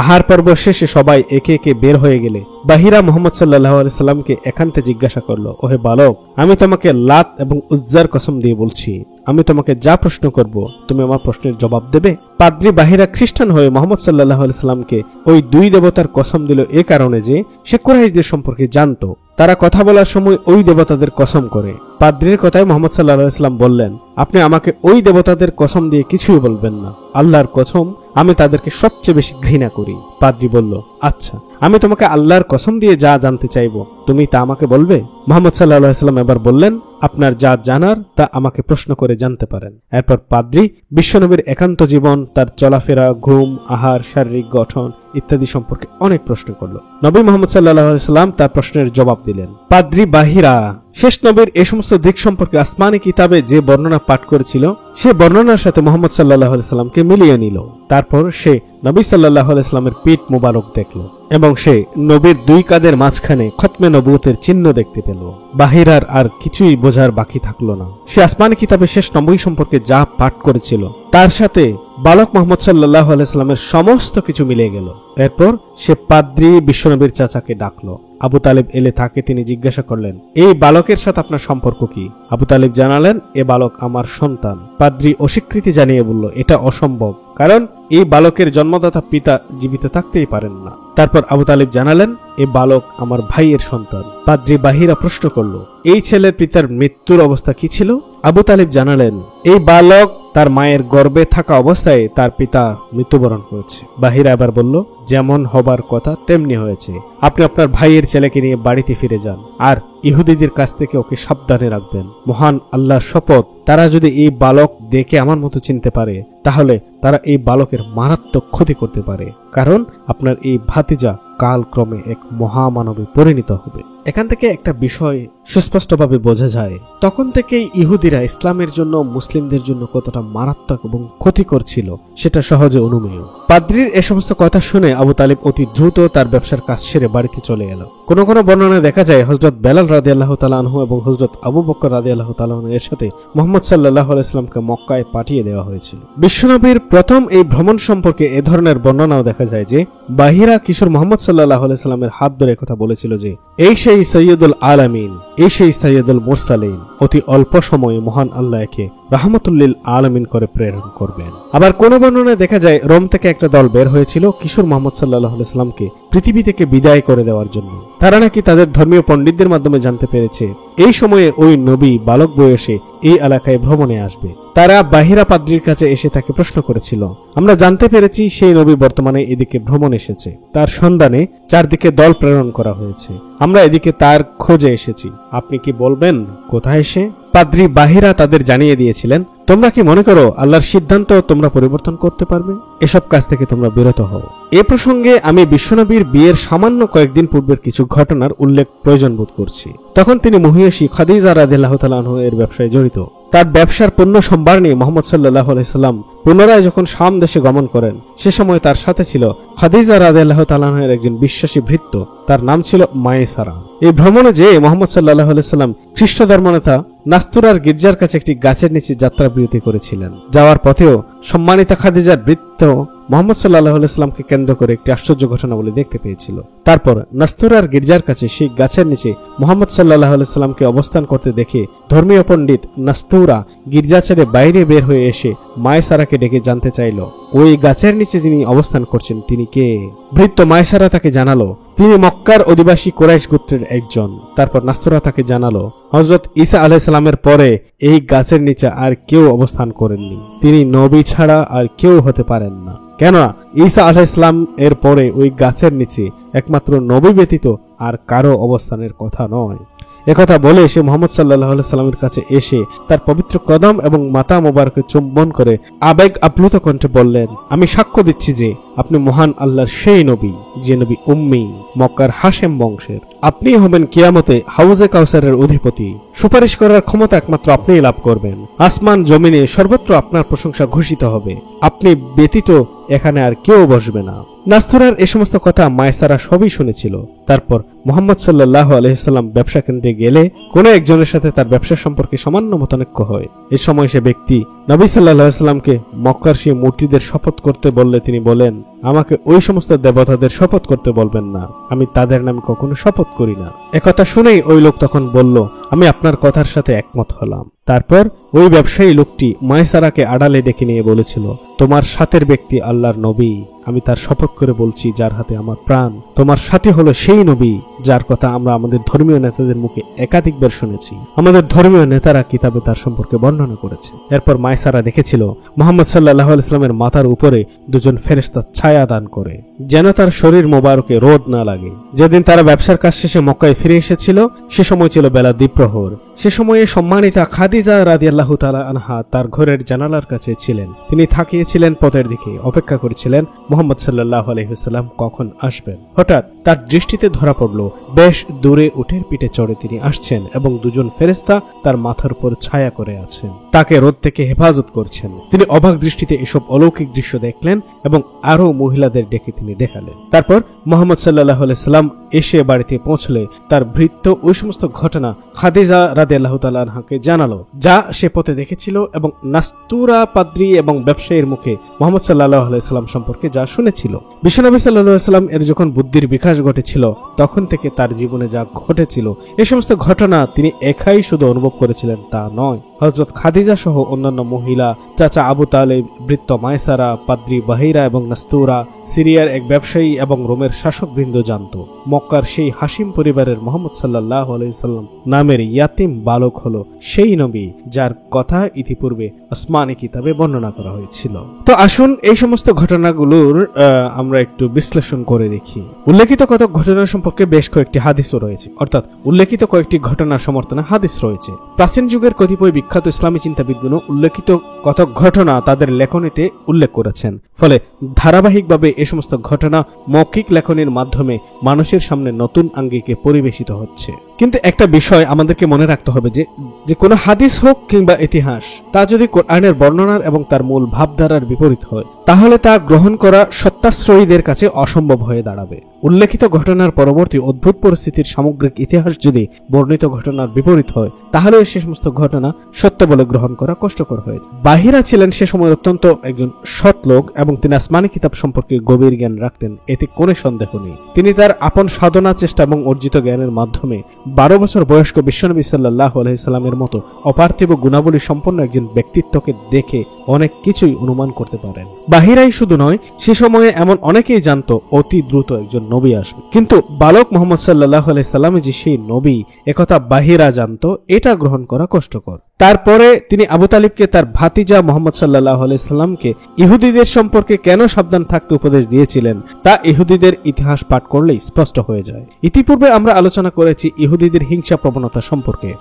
আহার পর্ব শেষে সবাই একে একে বের হয়ে গেলে বাহিরা মুহাম্মদ সাল্লাল্লাহু আলাইহি সাল্লামকে একান্তে জিজ্ঞাসা করলো, ওহে বালক, আমি তোমাকে লাত এবং উজ্জার কসম দিয়ে বলছি, আমি তোমাকে যা প্রশ্ন করব তুমি আমার প্রশ্নের জবাব দেবে? পাদ্রী বাহিরা খ্রিস্টান হয়ে মুহাম্মদ সাল্লাল্লাহু আলাইহি সাল্লামকে ওই 2 দেবতার কসম দিল এ কারণে যে সে কুরাইশদের সম্পর্কে জানতো। তারা কথা বলার সময় ওই দেবতাদের কসম করে। পাদ্রীর কথায় মুহাম্মদ সাল্লাল্লাহু আলাইহি সাল্লাম বললেন, আপনি আমাকে ওই দেবতাদের কসম দিয়ে কিছুই বলবেন না। আল্লাহর কসম, আমি তাদেরকে সবচেয়ে বেশি ঘৃণা করি। পাদ্রী বলল, আচ্ছা, আমি তোমাকে আল্লাহর কসম দিয়ে যা জানতে চাইবো তুমি তা আমাকে বলবে? মুহাম্মদ সাল্লাল্লাহু আলাইহি সাল্লাম এবার বললেন, আপনার যা জানার তা আমাকে প্রশ্ন করে জানতে পারেন। এরপর পাদ্রী বিশ্বনবীর একান্ত জীবন, তার চলাফেরা, ঘুম, আহার, শারীরিক গঠন ইত্যাদি সম্পর্কে অনেক প্রশ্ন করল। নবী মুহাম্মদ সাল্লাল্লাহু আলাইহি সাল্লাম তার প্রশ্নের জবাব দিলেন। পাদ্রী বাহিরা শেষ নবীর এই সমস্ত দিক সম্পর্কে আসমানি কিতাবে যে বর্ণনা পাঠ করেছিল সে বর্ণনার সাথে মুহাম্মদ সাল্লাল্লাহু আলাইহি সাল্লামকে মিলিয়ে নিল। তারপর সে নবী সাল্লাল্লাহু আলাইহি সাল্লামের পিঠ মুবারক দেখল এবং সে নবীর দুই কাঁধের মাঝখানে খতমে নবুয়তের চিহ্ন দেখতে পেল। বাহিরার আর কিছুই বোঝার বাকি থাকলো না। সে আসমানি কিতাবে শেষ নবী সম্পর্কে যা পাঠ করেছিল তার সাথে বালক মুহাম্মদ সাল্লাল্লাহু আলাইহি সাল্লামের সমস্ত কিছু মিলে গেল। এরপর সে পাদ্রী বিশ্বনবীর চাচাকে ডাকলো। আবু তালিব এলে তাকে তিনি জিজ্ঞাসা করলেন, এই বালকের সাথে আপনার সম্পর্ক কি? আবু তালিব জানালেন, এ বালক আমার সন্তান। পাদ্রী অস্বীকৃতি জানিয়ে বলল, এটা অসম্ভব, কারণ এই বালকের জন্মদাতা পিতা জীবিত থাকতেই পারেন না। তারপর আবু তালিব জানালেন, এ বালক আমার ভাইয়ের সন্তান। পাদ্রী বাহিরা প্রশ্ন করল, এই ছেলের পিতার মৃত্যুর অবস্থা কি ছিল? আবু তালিব জানালেন, এই বালক তার মায়ের গর্ভে থাকা অবস্থায় তার পিতা মৃত্যুবরণ করেছে। বাহিরা আবার বলল, যেমন হবার কথা তেমনি হয়েছে। আপনি আপনার ভাইয়ের ছেলেকে নিয়ে বাড়িতে ফিরে যান আর ইহুদিদের কাছ থেকে ওকে সাবধানে রাখবেন। মহান আল্লাহর শপথ, তারা যদি এই বালক দেখে আমার মতো চিনতে পারে তাহলে তারা এই বালকের মারাত্মক ক্ষতি করতে পারে, কারণ আপনার এই ভাতিজা কালক্রমে এক মহামানবে পরিণত হবে। এখান থেকে একটা বিষয় সুস্পষ্টভাবে বোঝা যায়, তখন থেকেই ইহুদিরা ইসলামের জন্য মুসলিমদের জন্য কতটা মারাত্মক এবং ক্ষতিকর ছিল সেটা সহজে অনুমেয়। পাদ্রীর এ সমস্ত কথা শুনে আবু তালিব অতি দ্রুত তার ব্যবসার কাজ সেরে বাড়িতে চলে এল। কোন কোন বর্ণনায় দেখা যায় হযরত বেলাল রাদিয়াল্লাহু তাআলা আনহু এবং হযরত আবু বকর রাদিয়াল্লাহু তাআলা আনহু এর সাথে মুহাম্মদ সাল্লাল্লাহু আলাইহি সাল্লামকে মক্কায় পাঠিয়ে দেওয়া হয়েছিল। বিশ্বনবীর প্রথম এই ভ্রমণ সম্পর্কে এ ধরনের বর্ণনাও দেখা যায় যে বাহিরা কিশোর মুহাম্মদ সাল্লাল্লাহু আলাইহি সাল্লামের হাত ধরে কথা বলেছিল যে, এই সেই সৈয়দুল আলামিন, এই সেই সৈয়দুল মুরসালিন, অতি অল্প সময়ে মহান আল্লাহ একে রাহমাতুল আলামিন করে প্রেরণ করবেন। আবার কোন বর্ণনায় দেখা যায় রোম থেকে একটা দল বের হয়েছিল কিশোর মুহাম্মদ সাল্লাল্লাহু আলাইহি সাল্লামকে পৃথিবী থেকে বিদায় করে দেওয়ার জন্য। তারা নাকি তাদের ধর্মীয় পণ্ডিতদের মাধ্যমে জানতে পেরেছে এই সময়ে ওই নবী বালক বয়সে এই এলাকায় ভ্রমণে আসবে। তারা বাহিরা পাদ্রীর কাছে এসে তাকে প্রশ্ন করেছিল, আমরা জানতে পেরেছি সেই নবী বর্তমানে এদিকে ভ্রমণ এসেছে, তার সন্ধানে চারদিকে দল প্রেরণ করা হয়েছে, আমরা এদিকে তার খোঁজে এসেছি, আপনি কি বলবেন কোথায় সে? পাদ্রী বাহিরা তাদের জানিয়ে দিয়েছিলেন, তোমরা কি মনে করো আল্লাহর সিদ্ধান্ত তোমরা পরিবর্তন করতে পারবে? এসব কাজ থেকে তোমরা বিরত হও। এ প্রসঙ্গে আমি বিশ্বনবীর বিয়ের সামান্য কয়েকদিন পূর্বের কিছু ঘটনার উল্লেখ প্রয়োজন বোধ করছি। তখন তিনি মহিয়সী খাদিজা রাদিয়াল্লাহু তাআলা আনহা এর ব্যবসায় জড়িত। তার ব্যবসার পণ্য সম্ভার নিয়ে মুহাম্মদ সাল্লাল্লাহু আলাইহি সাল্লাম পুনরায় যখন শাম দেশে গমন করেন সে সময় তার সাথে ছিল খাদিজা রাদিয়াল্লাহু তাআলা আনহার একজন বিশ্বাসী ভৃত্য, তার নাম ছিল মায়েসারা। এই ভ্রমণে যে মুহাম্মদ সাল্লাল্লাহু আলাইহি সাল্লাম খ্রিস্ট ধর্মনেতা নাস্তুরার গির্জার কাছে একটি গাছের নিচে যাত্রা বিরতি করেছিলেন। যাওয়ার পথেও সম্মানিতা খাদিজার ভৃত্য মুহাম্মদ সাল্লাল্লাহু আলাইহি সাল্লামকে কেন্দ্র করে একটি আশ্চর্য ঘটনা বলে দেখতে পেয়েছিল। তারপর নাস্তুরার গির্জার কাছে সেই গাছের নিচে মুহাম্মদ সাল্লাল্লাহু আলাইহি সাল্লামকে অবস্থান করতে দেখে ধর্মীয় পণ্ডিত নাস্তুরা গির্জা ছেড়ে বাইরে বের হয়ে এসে মায়েসারাকে ডেকে জানতে চাইল, ওই গাছের নিচে যিনি অবস্থান করছেন তিনি কে? ভৃত্য মায়েসারা তাকে জানালো তিনি মক্কার অধিবাসী কুরাইশ গোত্রের একজন। তারপর নাস্তুরা তাকে জানালো হযরত ঈসা আলাইহিস সালামের পরে এই গাছের নিচে আর কেউ অবস্থান করেননি, তিনি নবী ছাড়া আর কেউ হতে পারেন না, কেন ঈসা আলাইহিস সালাম এর পরে ওই গাছের নিচে একমাত্র নবী ব্যতীত আর কারো অবস্থানের কথা নয়। একথা বলে সে মুহাম্মদ সাল্লাল্লাহু আলাইহি সাল্লামের কাছে এসে তার পবিত্র কদম এবং মাথা মোবারকে চুম্বন করে আবেগ আপ্লুত কণ্ঠে বললেন, আমি সাক্ষ্য দিচ্ছি যে আপনি মহান আল্লাহর সেই নবী যে নবী উম্মি, মক্কার হাশেম বংশের। আপনি হবেন কিয়ামতে হাউজে কাউসারের অধিপতি, সুপারিশ করার ক্ষমতা একমাত্র আপনিই লাভ করবেন, আসমান জমিনে সর্বত্র আপনার প্রশংসা ঘোষিত হবে, আপনি ব্যতীত এখানে আর কেউ বসবে না। নাস্তুরার এই সমস্ত কথা মায়েসারা সবই শুনেছিল। তারপর মুহাম্মদ সাল্লাল্লাহু আলাইহি সাল্লাম ব্যবসা কেন্দ্রে গেলে কোন একজনের সাথে তার ব্যবসা সম্পর্কে সামান্য মতানৈক্য হয়। এই সময় সে ব্যক্তি নবী সাল্লাল্লাহু আলাইহি সাল্লামকে মক্কার সেই মূর্তিদের শপথ করতে বললে তিনি বলেন, আমাকে ওই সমস্ত দেবতাদের শপথ করতে বলবেন না, আমি তাদের নামে কখনো শপথ করি না। একথা শুনেই ওই লোক তখন বলল, আমি আপনার কথার সাথে একমত হলাম। তারপর ওই ব্যবসায়ী লোকটি মায়েসারাকে আড়ালে ডেকে নিয়ে বলেছিল, তোমার সাথের ব্যক্তি আল্লাহর নবী, আমি তার শপথ করে বলছি যার হাতে আমার প্রাণ, তোমার সাথী হলো সেই নবী যার কথা আমরা আমাদের ধর্মীয় নেতাদের মুখে একাধিকবার শুনেছি, আমাদের ধর্মীয় নেতারা কিতাবে তার সম্পর্কে বর্ণনা করেছে। এরপর মায়েসারা দেখেছিল মুহাম্মদ সাল্লাল্লাহু আলাইহি সাল্লামের মাথার উপরে দুজন ফেরেশতা ছায়া দান করে যেন তার শরীর মোবারকে রোদ না লাগে। যেদিন তারা ব্যবসার কাজ শেষে মক্কায় ফিরে এসেছিল সে সময় ছিল বেলা দ্বিপ্রহর। সে সময়ে সম্মানিতা খাদিজা রাদিয়াল্লাহু তাআলা আনহা তার ঘরের জানালার কাছে ছিলেন। তিনি তাকিয়েছিলেন পথের দিকে, অপেক্ষা করেছিলেন মুহাম্মদ সাল্লাল্লাহু আলাইহি ওয়াসাল্লাম কখন আসবেন। হঠাৎ তার দৃষ্টিতে ধরা পড়ল বেশ দূরে উটের পিঠে চড়ে তিনি আসছেন এবং দুজন ফেরেশতা তার মাথার উপর ছায়া করে আছেন, তাকে রোদ থেকে হেফাজত করছেন। তিনি অবাক দৃষ্টিতে এসব অলৌকিক দৃশ্য দেখলেন এবং আরো মহিলাদের ডেকে তিনি দেখালেন। তারপর মুহাম্মদ সাল্লাল্লাহু আলাইহি ওয়াসাল্লাম এসে বাড়িতে পৌঁছলে তার ভৃত্য ওই সমস্ত ঘটনা খাদিজা রাদিয়াল্লাহু তাআলা আনহাকে জানালো, যা সে পথে দেখেছিল এবং নাস্তুরা পাদ্রী এবং ব্যবসায়ীর মুখে মুহাম্মদ সাল্লাল্লাহু আলাইহি ওয়াসাল্লাম সম্পর্কে যা শুনেছিল। বিশ্বনবী সাল্লাল্লাহু আলাইহি ওয়াসাল্লাম এর যখন বুদ্ধির বিকাশ ঘটেছিল তখন থেকে তার জীবনে যা ঘটেছিল এই সমস্ত ঘটনা তিনি একাই শুধু অনুভব করেছিলেন তা নয়, হযরত খাদিজা সহ অন্যান্য মহিলা, চাচা আবু তালেব, ভৃত্য মায়সারা, পাদ্রী বাহিরা এবং নাস্তুরা, সিরিয়ার এক ব্যবসায়ী এবং রোমের শাসকবৃন্দ জানত মক্কার সেই হাশিম পরিবারের মুহাম্মদ সাল্লাল্লাহু আলাইহি ওয়াসাল্লাম নামের ইয়াতিম বালক হলো সেই নবী যার কথা ইতিপূর্বে আসমানী কিতাবে বর্ণনা করা হয়েছিল। তো আসুন এই সমস্ত ঘটনাগুলোর আমরা একটু বিশ্লেষণ করে দেখি। উল্লেখিত কতক ঘটনা সম্পর্কে বেশ কয়েকটি হাদিসও রয়েছে, অর্থাৎ উল্লেখিত কয়েকটি ঘটনার সমর্থনে হাদিস রয়েছে। প্রাচীন যুগের কতিপয় বিখ্যাত ইসলামী চিন্তাবিদগণ উল্লেখিত কতক ঘটনা তাদের লেখনীতে উল্লেখ করেছেন, ফলে ধারাবাহিকভাবে এই সমস্ত ঘটনা মৌখিক লেখনীর মাধ্যমে মানুষের সামনে নতুন আঙ্গিকে পরিবেশিত হচ্ছে। কিন্তু একটা বিষয় আমাদেরকে মনে রাখতে হবে যে কোনো হাদিস হোক কিংবা ইতিহাস, তা যদি কোরআনের বর্ণনার এবং তার মূল ভাবধারার বিপরীত হয় তাহলে তা গ্রহণ করা সত্যাশ্রয়ীদের কাছে অসম্ভব হয়ে দাঁড়াবে। উল্লেখিত ঘটনার পরবর্তী অদ্ভুত পরিস্থিতির সামগ্রিক ইতিহাস যদি বর্ণিত ঘটনার বিপরীত হয় তাহলে সে সমস্ত ঘটনা সত্য বলে গ্রহণ করা কষ্টকর হয়ে যায়। বাহিরা ছিলেন সে সময় অত্যন্ত একজন সৎ লোক এবং তিনি আসমানি কিতাব সম্পর্কে গভীর জ্ঞান রাখতেন, এতে কোনো সন্দেহ নেই। তিনি তার আপন সাধনা, চেষ্টা এবং অর্জিত জ্ঞানের মাধ্যমে 12 বছর বয়স্ক বিশ্বনবী সাল্লাল্লাহু আলাইহি সাল্লামের মতো অপার্থিব গুণাবলী সম্পন্ন একজন ব্যক্তিত্বকে দেখে অনেক কিছুই অনুমান করতে পারেন। বাহিরাই শুধু নয়, সে সময়ে এমন অনেকেই জানতো অতি দ্রুত একজন নবী আসবে, কিন্তু বালক মুহাম্মদ সাল্লাল্লাহু আলাইহি সাল্লাম যে সেই নবী একথা বাহিরা জানতো, এটা গ্রহণ করা কষ্টকর। তারপরে তিনি আবু তালিবকে তার ভাতিজা মুহাম্মদ সাল্লাল্লাহু আলাইহি সাল্লামকে ইহুদিদের সম্পর্কে কেন সাবধান থাকতে উপদেশ দিয়েছিলেন তা ইহুদিদের ইতিহাস পাঠ করলেই স্পষ্ট হয়ে যায়। ইতিপূর্বে আমরা আলোচনা করেছি ইহুদিদের হিংসা প্রবণতা সম্পর্কে।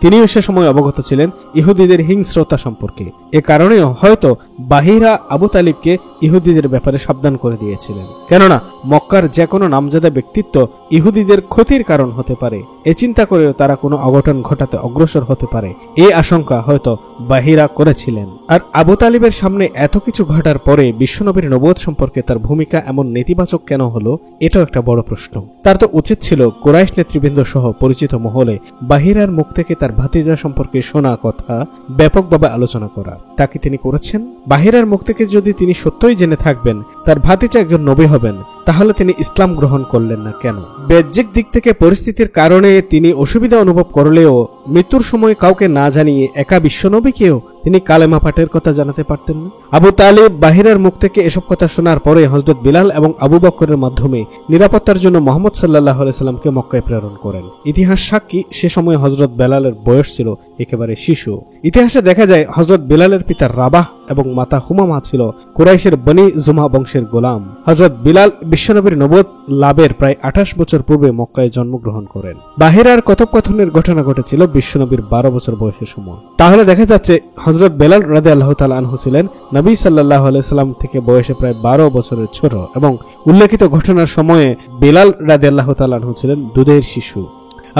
তিনিও সে সময় অবগত ছিলেন ইহুদিদের হিংস্রতা সম্পর্কে। এ কারণেও হয়তো বাহিরা আবু তালিবকে ইহুদিদের ব্যাপারে সাবধান করে দিয়েছিলেন, কেননা মক্কার যে কোনো নামজাদা ব্যক্তিত্ব ইহুদিদের ক্ষতির কারণ হতে পারে, এ চিন্তা করেও তারা কোনো অঘটন ঘটাতে অগ্রসর হতে পারে, এই আশঙ্কা হয়তো বাহিরা করেছিলেন। আর আবু তালিবের সামনে এত কিছু ঘটার পরে বিশ্বনবীর নবুয়ত সম্পর্কে তার ভূমিকা এমন নেতিবাচক কেন হলো, এটাও একটা বড় প্রশ্ন। তার তো উচিত ছিল কুরাইশ নেতৃবৃন্দ সহ পরিচিত মহলে বাহিরার মুখ থেকে তার ভাতিজা সম্পর্কে শোনা কথা ব্যাপকভাবে আলোচনা করা। তা কি তিনি করেছেন? বাহিরার মুখ থেকে যদি তিনি সত্যই জেনে থাকবেন তার ভাতিজা একজন নবী হবেন, তাহলে তিনি ইসলাম গ্রহণ করলেন না কেন? বাহ্যিক দিক থেকে পরিস্থিতির কারণে তিনি অসুবিধা অনুভব করলেও মৃত্যুর সময় কাউকে না জানিয়ে একা বিশ্বনবীকেও তিনি কালেমা পাঠের কথা জানাতে পারতেন না। আবু তালিব বাহিরার মুখ থেকে এসব কথা শোনার পরে হযরত বিলাল এবং আবু বকরের মাধ্যমে নিরাপত্তার জন্য মুহাম্মদ সাল্লাল্লাহু আলাইহি সাল্লামকে মক্কায় প্রেরণ করেন। ইতিহাস সাক্ষী সে সময় হযরত বেলালের বয়স ছিল একেবারে শিশু। ইতিহাসে দেখা যায় হযরত বিলালের পিতা রাবাহ এবং মাতা হুমামা ছিল কুরাইশের বনি জুমা বংশের গোলাম। হযরত বিলাল বিশ্বনবীর নবুয়ত লাভের প্রায় 28 বছর পূর্বে মক্কায় জন্মগ্রহণ করেন। বাহিরার কথোপকথনের ঘটনা ঘটেছিল বিশ্বনবীর 12 বছর বয়সের সময়। তাহলে দেখা যাচ্ছে হযরত বেলাল রাদিয়াল্লাহু তাআলা আনহু ছিলেন নবী সাল্লাল্লাহু আলাইহি সাল্লাম থেকে বয়সে প্রায় 12 বছরের ছোট, এবং উল্লেখিত ঘটনার সময়ে বেলাল রাদিয়াল্লাহু তাআলা আনহু ছিলেন দুধের শিশু।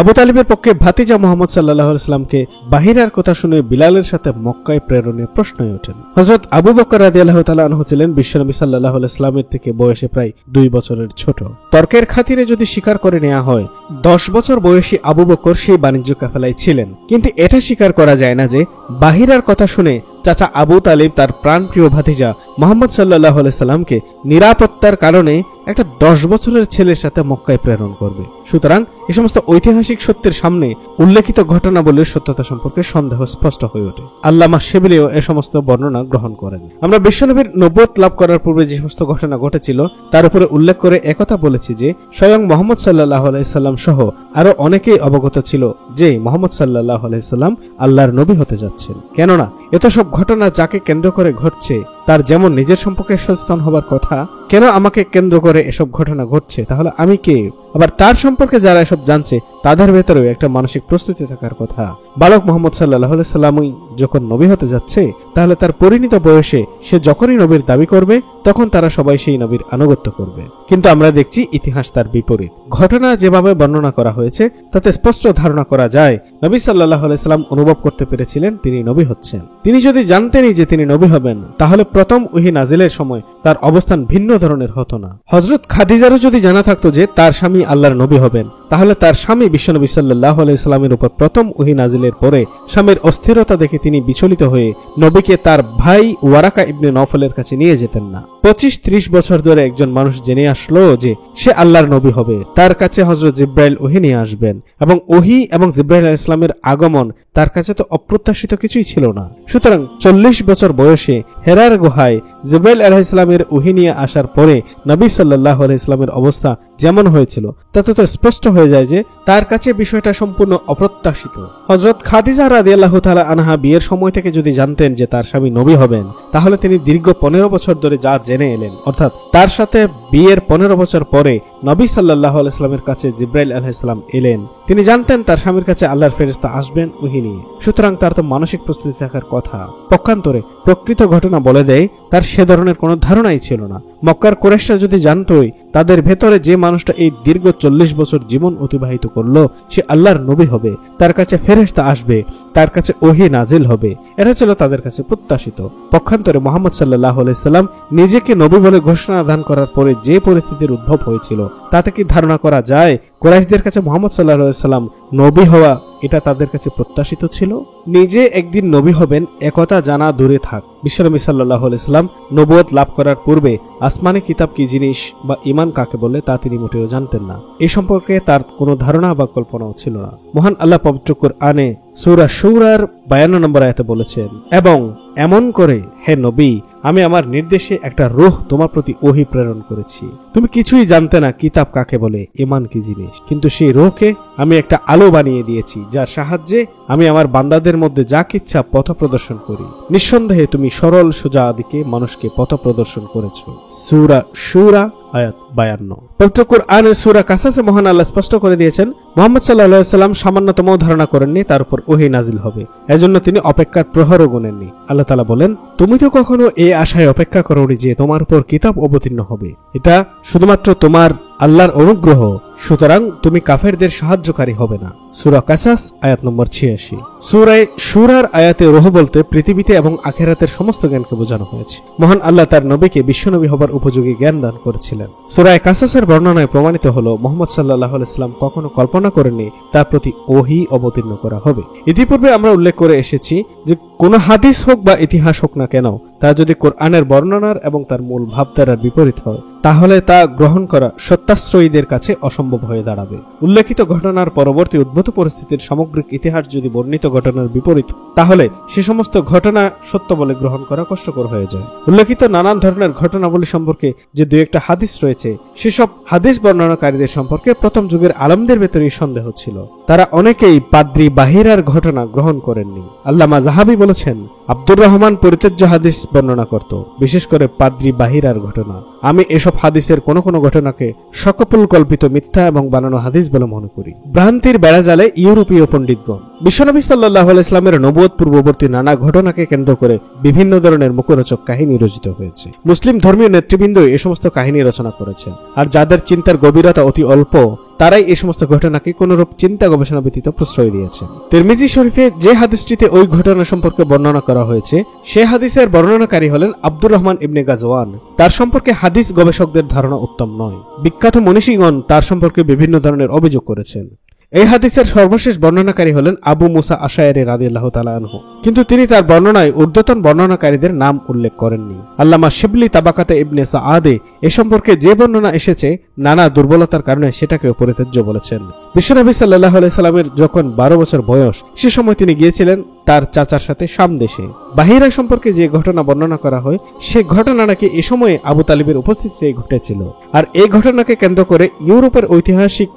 আবু তালিবের পক্ষে ভাতিজা মুহাম্মদ সাল্লাল্লাহু আলাইহি সাল্লামকে বাহিরার কথা শুনে বিলালের সাথে মক্কায় প্রেরণের প্রশ্নই ওঠেন। হযরত আবু বকর রাদিয়াল্লাহু তাআলা আনহু ছিলেন বিশ্বনবী সাল্লাল্লাহু আলাইহি সাল্লামের থেকে বয়সে প্রায় 2 বছরের ছোট। তর্কের খাতিরে যদি স্বীকার করে নেওয়া হয় 10 বছর বয়সী আবু বকর সেই বাণিজ্য কাফেলায় ছিলেন, কিন্তু এটা স্বীকার করা যায় না যে বাহিরার কথা শুনে চাচা আবু তালিব তার প্রাণপ্রিয় ভাতিজা মুহাম্মদ সাল্লাল্লাহু আলাইহি সাল্লামকে নিরাপত্তার কারণে একটা 10 বছরের ছেলের সাথে মক্কায় প্রেরণ করবে। সুতরাং এই সমস্ত ঐতিহাসিক সত্যের সামনে উল্লেখিত ঘটনাবলীর সত্যতা সম্পর্কে সন্দেহ স্পষ্ট হয়ে ওঠে। আল্লামা শিবলিও এ সমস্ত বর্ণনা গ্রহণ করেন। আমরা বিশ্বনবীর নবুয়ত লাভ করার পূর্বে যে সমস্ত ঘটনা ঘটেছিল তার উপরে উল্লেখ করে একথা বলেছি যে স্বয়ং মুহাম্মদ সাল্লাল্লাহু আলাইহি সাল্লাম সহ আরো অনেকেই অবগত ছিল যে মুহাম্মদ সাল্লাল্লাহু আলাইহি সাল্লাম আল্লাহর নবী হতে যাচ্ছেন। কেননা এত সব ঘটনা যাকে কেন্দ্র করে ঘটছে তার যেমন নিজের সম্পর্কে সচেতন হবার কথা, কেন আমাকে কেন্দ্র করে এসব ঘটনা ঘটছে, তাহলে আমি কে? আবার তার সম্পর্কে যারা এসব জানছে তাদের ভেতরেও একটা মানসিক প্রস্তুতি থাকার কথা। বালক মোহাম্মদ সাল্লাল্লাহু আলাইহি সাল্লামই যখন নবী হতে যাচ্ছে, তাহলে তার পরিণত বয়সে সে যখনই নবীর দাবি করবে তখন তারা সবাই সেই নবীর আনুগত্য করবে। কিন্তু আমরা দেখছি ইতিহাস তার বিপরীত। ঘটনা যেভাবে বর্ণনা করা হয়েছে তাতে স্পষ্ট ধারণা করা যায় নবী সাল্লাল্লাহু আলাইহি সাল্লাম অনুভব করতে পেরেছিলেন তিনি নবী হচ্ছেন। তিনি যদি জানতেনই যে তিনি নবী হবেন, তাহলে প্রথম ওহী নাজিলের সময় তার অবস্থান ভিন্ন ধরনের হতো না। হযরত খাদিজারও যদি জানা থাকতো যে তার স্বামী আল্লাহর নবী হবেন, তাহলে তার স্বামী বিশ্বনবী সাল্লাল্লাহু আলাইহি সাল্লামের উপর প্রথম ওহী নাজিলের পরে স্বামীর অস্থিরতা দেখে তিনি বিচলিত হয়ে নবীকে তার ভাই ওয়ারাকা ইবনে নওফলের কাছে নিয়ে যেতেন না। 25-30 বছর ধরে একজন মানুষ জেনে আসলো যে সে আল্লাহর নবী হবে, তার কাছে হযরত জিব্রাইল ওহী নিয়ে আসবেন, এবং ওহী এবং জিব্রাইল আলাইহিস সালামের আগমন তার কাছে তো অপ্রত্যাশিত কিছুই ছিল না। সুতরাং 40 বছর বয়সে হেরার গুহায় জিব্রাইল আলাইহিস সালামের ওহী নিয়ে আসার পরে নবী সাল্লাল্লাহু আলাইহি সাল্লামের অবস্থা যেমন হয়েছিল তাতে তো স্পষ্ট হয়ে যায় যে তার কাছে বিষয়টা সম্পূর্ণ অপ্রত্যাশিত। হযরত খাদিজা রাদিয়াল্লাহু তাআলা আনহা বিয়ের সময় থেকে যদি জানতেন যে তার স্বামী নবী হবেন, তাহলে তিনি দীর্ঘ 15 বছর ধরে যা জেনে এলেন, অর্থাৎ তার সাথে বিয়ের 15 বছর পরে নবী সাল্লাল্লাহু আলাইহি সাল্লামের কাছে জিব্রাইল আলাইহিস সালাম এলেন। তিনি জানতেন তার স্বামীর কাছে আল্লাহর ফেরেশতা আসবেন ওহী নিয়ে। সুতরাং তার তো মানসিক প্রস্তুতি থাকার কথা। পক্ষান্তরে প্রকৃত ঘটনা বলে দেয় তার সে ধরনের কোনো ধারণাই ছিল না। মক্কার কুরাইশরা যদি জানতই তাদের ভেতরে যে মানুষটা এই দীর্ঘ 40 বছর জীবন অতিবাহিত করলো সে আল্লাহর নবী হবে, তার কাছে ফেরেশতা আসবে, তার কাছে ওহী নাজিল হবে, এটা ছিল তাদের কাছে প্রত্যাশিত। পক্ষান্তরে মুহাম্মদ সাল্লাল্লাহু আলাইহি সাল্লাম নিজেকে নবী বলে ঘোষণা দান করার পরে যে পরিস্থিতির উদ্ভব হয়েছিল তাতে কি ধারণা করা যায় কুরাইশদের কাছে মুহাম্মদ সাল্লাল্লাহু আলাইহি সাল্লাম নবী হওয়া এটা তাদের কাছে প্রত্যাশিত ছিল? নিজে একদিন নবী হবেন একথা জানা দূরে থাক, বিশ্বনবী সাল্লাল্লাহু আলাইহি সাল্লাম নবুয়ত লাভ করার পূর্বে আসমানি কিতাব কি জিনিস বা ঈমান কাকে বলে তা তিনি মোটেও জানতেন না। এই সম্পর্কে তার কোনো ধারণা বা কল্পনাও ছিল না। মহান আল্লাহ পবিত্র কুরআনে সূরা শুরার 52 নম্বর আয়াতে বলেছেন, এবং এমন করে হে নবী আমি আমার নির্দেশে একটা রূহ তোমার প্রতি ওহী প্রেরণ করেছি। তুমি কিছুই জানতে না কিতাব কাকে বলে, ঈমান কি জিনিস, কিন্তু সেই রূহকে আমি একটা আলো বানিয়ে দিয়েছি যার সাহায্যে আমি আমার বান্দাদের মধ্যে যা ইচ্ছা পথ প্রদর্শন করি। নিঃসন্দেহে তুমি সরল সোজা দিকে মানুষকে পথ প্রদর্শন করেছো। সূরা শুরা আয়াত 52। পবিত্র কুরআনের সূরা কাসাসে মহান আল্লাহ স্পষ্ট করে দিয়েছেন মুহাম্মদ সাল্লাল্লাহু আলাইহি সাল্লাম সামান্যতম ধারণা করেননি তার উপর ওহী নাজিল হবে, এজন্য তিনি অপেক্ষার প্রহরও গুনেননি। আল্লাহ তাআলা বলেন, তুমি তো কখনো এই আশায় অপেক্ষা করোনি যে তোমার উপর কিতাব অবতীর্ণ হবে, এটা শুধুমাত্র তোমার আল্লাহর অনুগ্রহ, সুতরাং তুমি কাফেরদের সাহায্যকারী হবে না। সূরা কাসাস আয়াত নম্বর 86। সূরা শুরার আয়াতে রূহ বলতে পৃথিবীতে এবং আখিরাতের সমস্ত জ্ঞানকে বোঝানো হয়েছে। মহান আল্লাহ তার নবীকে বিশ্বনবী হবার উপযোগী জ্ঞান দান করেছিলেন। সূরা কাসাসের বর্ণনায় প্রমাণিত হলো মুহাম্মদ সাল্লাল্লাহু আলাইহি সাল্লাম কখনো কল্পনা করেননি তার প্রতি ওহী অবতীর্ণ করা হবে। ইতিপূর্বে আমরা উল্লেখ করে এসেছি যে কোন হাদিস হোক বা ইতিহাস হোক না কেন, তা যদি কোরআনের বর্ণনার এবং তার মূল ভাবধারার বিপরীত হয় তাহলে তা গ্রহণ করা সত্যাশ্রয়ীদের কাছে অসম্ভব হয়ে দাঁড়াবে। উল্লেখিত ঘটনার পরবর্তী উদ্ভূত পরিস্থিতির সামগ্রিক ইতিহাস যদি বর্ণিত ঘটনার বিপরীত, তাহলে সে সমস্ত ঘটনা সত্য বলে গ্রহণ করা কষ্টকর হয়ে যায়। উল্লেখিত নানান ধরনের ঘটনাবলী সম্পর্কে যে দুই একটা হাদিস রয়েছে, সেসব হাদিস বর্ণনাকারীদের সম্পর্কে প্রথম যুগের আলেমদের ভেতরেই সন্দেহ ছিল। তারা অনেকেই পাদ্রী বাহিরার ঘটনা গ্রহণ করেননি। আল্লামা যাহাবী বলেছেন, আব্দুর রহমান পরিত্যাজ্য হাদিস বর্ণনা করত, বিশেষ করে পাদ্রী বাহিরার ঘটনা। আমি এসব হাদিসের কোন কোন ঘটনাকে সকপল কল্পিত মিথ্যা এবং বানানো হাদিস বলে মনে করি। ভ্রান্তির বেড়াজালে ইউরোপীয় পণ্ডিতগণ বিশ্বনবী সাল্লাল্লাহু আলাইহি সাল্লামের নবুয়ত পূর্ববর্তী নানা ঘটনাকে কেন্দ্র করে বিভিন্ন ধরনের মুখরোচক কাহিনী রচিত হয়েছে। মুসলিম ধর্মীয় নেতৃবৃন্দ এই সমস্ত কাহিনী রচনা করেছেন, আর যাদের চিন্তার গভীরতা অতি অল্প তারাই এই সমস্ত ঘটনাকে কোনরূপ চিন্তা গবেষণা ব্যতীত প্রশ্রয় দিয়েছেন। তিরমিজি শরীফে যে হাদিসটিতে ওই ঘটনা সম্পর্কে বর্ণনা করা হয়েছে, সে হাদিসের বর্ণনাকারী হলেন আব্দুর রহমান ইবনে গাজওয়ান। তার সম্পর্কে হাদিস গবেষকদের ধারণা উত্তম নয়। বিখ্যাত মনীষীগণ তার সম্পর্কে বিভিন্ন ধরনের অভিযোগ করেছেন। এই হাদিসের সর্বশেষ বর্ণনাকারী হলেন আবু মুসা আশআরী রাদিয়াল্লাহু তাআলা আনহু, কিন্তু তিনি তার বর্ণনায় ঊর্ধ্বতন বর্ণনাকারীদের নাম উল্লেখ করেননি। আল্লামা শিবলি তাবাকাতে ইবনে সাআদে এ সম্পর্কে যে বর্ণনা এসেছে নানা দুর্বলতার কারণে সেটাকে পরিত্যাজ্য বলেছেন। বিশ্বনবী সাল্লাল্লাহু আলাইহি সাল্লামের যখন 12 বছর বয়স, সে সময় তিনি গিয়েছিলেন তার চাচার সাথে শাম দেশে। বাহিরা সম্পর্কে যে ঘটনা বর্ণনা করা হয়, সে ঘটনা নাকি এ সময়ে আবু তালিবের উপস্থিতিতে ঘটেছিল। আর এই ঘটনাকে কেন্দ্র করে ইউরোপের ঐতিহাসিক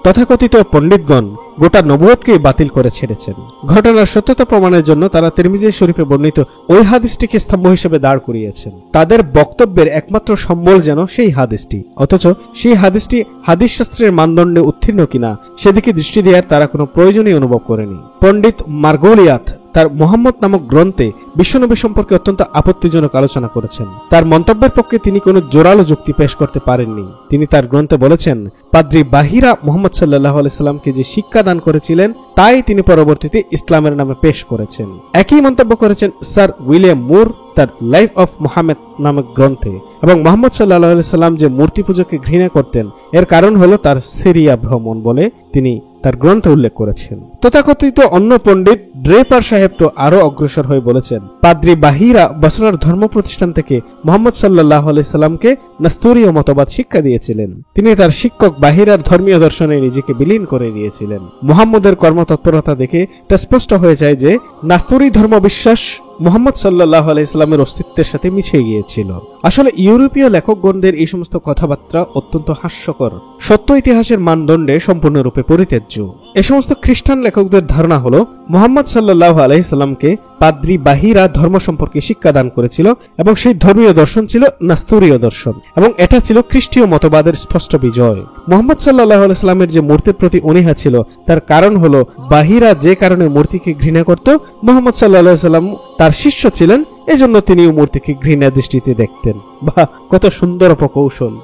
তথাকথিত পণ্ডিতগণ গোটা নবুয়তকে বাতিল করে ছেড়েছেন। ঘটনার সত্যতা প্রমাণের জন্য তারা তিরমিজি শরীফে বর্ণিত ওই হাদিসটিকে স্তম্ভ হিসেবে দাঁড় করিয়েছেন। তাদের বক্তব্যের একমাত্র সম্বল যেন সেই হাদিসটি, অথচ সেই হাদিসটি হাদিস শাস্ত্রের মানদণ্ডে উত্তীর্ণ কিনা সেদিকে দৃষ্টি দেওয়ার তারা কোনো প্রয়োজনই অনুভব করেনি। পণ্ডিত মার্গোলিয়াত তার মুহাম্মদ নামক গ্রন্থে বিশ্বনবী সম্পর্কে অত্যন্ত আপত্তিজনক আলোচনা করেছেন। তার মন্তব্যের পক্ষে তিনি কোনো জোরালো যুক্তি পেশ করতে পারেননি। তিনি তার গ্রন্থে বলেছেন, পাদ্রী বাহিরা মুহাম্মদ সাল্লাল্লাহু আলাইহি সাল্লামকে যে শিক্ষা দান করেছিলেন তাই তিনি পরবর্তীতে ইসলামের নামে পেশ করেছেন। একই মন্তব্য করেছেন স্যার উইলিয়াম মুর তার লাইফ অফ মুহাম্মদ নামক গ্রন্থে। এবং মুহাম্মদ সাল্লাল্লাহু আলাইহি সাল্লাম যে মূর্তি পূজাকে ঘৃণা করতেন এর কারণ হলো তার সিরিয়া ভ্রমণ বলে তিনি তার গ্রন্থে উল্লেখ করেছেন। তথাকথিত অন্য পণ্ডিত ড্রেপার সাহেব তো আরো অগ্রসর হয়ে বলেছেন, পাদ্রী বাহিরা বসরার ধর্ম প্রতিষ্ঠান থেকে মুহাম্মদ সাল্লাল্লাহু আলাইহি সাল্লামকে নাস্তুরীয় মতবাদ শিক্ষা দিয়েছিলেন। তিনি তার শিক্ষক বাহিরার ধর্মীয় দর্শনে নিজেকে বিলীন করে দিয়েছিলেন। মুহাম্মদের কর্মতৎপরতা দেখে তা স্পষ্ট হয়ে যায় যে নাস্তুরী ধর্মবিশ্বাস মুহাম্মদ সাল্লাল্লাহু আলাইহি সাল্লামের অস্তিত্বের সাথে মিশে গিয়েছিল। আসলে ইউরোপীয় লেখকগণদের এই সমস্ত কথাবার্তা অত্যন্ত হাস্যকর, সত্য ইতিহাসের মানদণ্ডে সম্পূর্ণরূপে পরিত্যাজ্য। এ সমস্ত খ্রিস্টান লেখকদের ধারণা হলো মুহাম্মদ সাল্লাল্লাহু আলাইহি সাল্লামকে পাদ্রী বাহিরা ধর্ম সম্পর্কে শিক্ষাদান করেছিল এবং সেই ধর্মীয় দর্শন ছিল নাস্তুরীয় দর্শন এবং এটা ছিল খ্রিস্টীয় মতবাদের স্পষ্ট বিজয়। মুহাম্মদ সাল্লাল্লাহু আলাইহি সাল্লামের যে মূর্তির প্রতি অনীহা ছিল তার কারণ হলো বাহিরা যে কারণে মূর্তিকে ঘৃণা করত, মুহাম্মদ সাল্লাল্লাহু আলাইহি সাল্লাম তার শিষ্য ছিলেন, এজন্য তিনি মূর্তিকে ঘৃণা দৃষ্টিতে দেখতেন। বাহ, কত সুন্দর অপকৌশল!